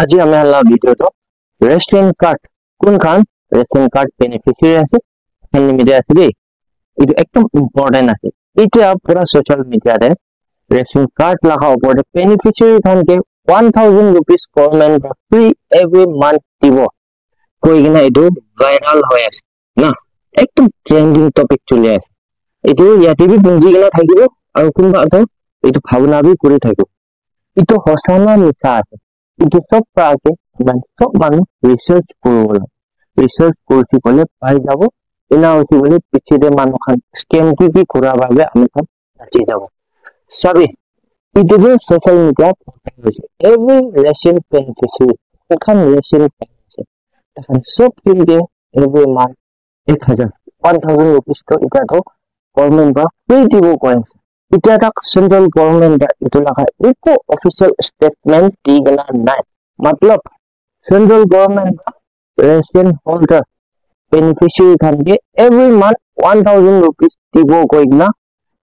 আজি আমি হলা ভিডিওটো রেশন কার্ড কোন খান রেশন কার্ড বেনিফিশিয়ারি আছে লিমিটেড আছে দেই এটা একদম ইম্পর্টেন্ট আছে এটা পুরা সোশ্যাল মিডিয়াতে রেশন কার্ড লাগা উপরে বেনিফিশিয়ারি খানকে 1000 rupees government free every month দিব কই কিনা এটা ভাইরাল হয়ে আছে না একদম ট্রেন্ডিং টপিক চলে আছে এটা ইয়াতে বি বুঝি কিনা থাকিব আৰু কোনবা তো এটা ভাবনাবি কৰি থাকিব এটা হসানা মিছা আছে itu सब प्राके man सब मानु research करबोला research करछि बोले पाइ जाबो इना होछि बोले पिछे दे मानु खान स्कैम की करा भाबे आमी खान जाचि जाबो सबै इतो जे सोशल मीडिया होछि एवरी रेशन बेनिफिशियरी खान रेशन पेंशन तखन सब किनके एवरी मंथ 1000 रुपीस तो इटा तो गवर्नमेंट बा फ्री दिबो कइছে इटा तक सेंट्रल गवर्नमेंट इतो लगा एको ऑफिशियल स्टेटमेंट दिगला नाइ मतलब central government ration holder beneficiary खान के एवरी मंथ 1000 रुपीस दिबो कइना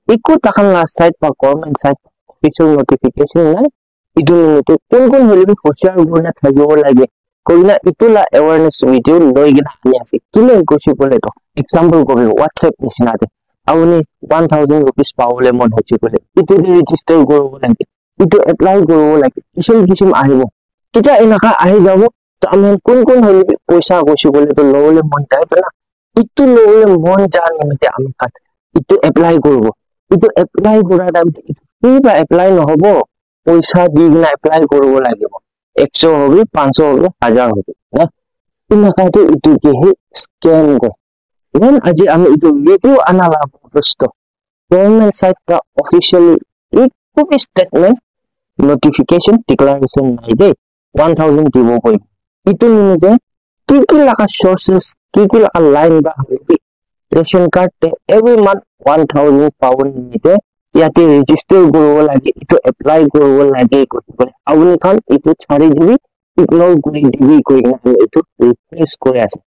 एको तखन ला साइड पर गवर्नमेंट साइड ऑफिशियल नोटिफिकेशन नाइ इतो निते कोन होलिबि होशियार गुना थागिबो लागे कइना इतो ला अवेयरनेस वीडियो लइगिना आनि आसे किले कोसि बोले तो एग्जांपल कबि व्हाट्सएप निसिनाते आउनी 1000 रुपीस पावले मन होछि बोले इतो रेजिस्टर करबो लागे इतो अप्लाई करबो लागे किसम आहिबो किटा इनाका आहि जाबो तो आमे कोन होलिबि पैसा कोसि बोले तो लोले मन जाय ना इतो लोले मन जान निमिते आमे काट इतो अप्लाई करबो इतो अप्लाई करा दाम किबा अप्लाई নহबो पैसा दिगना अप्लाई करबो लागेबो 100 होबे 500 होबे 1000 होबे ना इनाका तो इतो के स्कैम को इवन আজি আমি इतो वीडियो आनाला प्रस्तो गवर्नमेंट साइड का ऑफिशियल एक कॉपी स्टेटमेंट नोटिफिकेशन डिक्लेरेशन नाइ दे 1000 दिबो कइ इतो निमिते की लाका सोर्सेस की लाका लाइन बा रेशन कार्ड ते एवरी मंथ 1000 पाउंड निमिते याते रजिस्टर करबो लागे इतो अप्लाई करबो लागे कोइ आउनी खान इतो छाड़ी दिबि इग्नोर करि दिबि कइ ना इतो रिक्वेस्ट करे আছে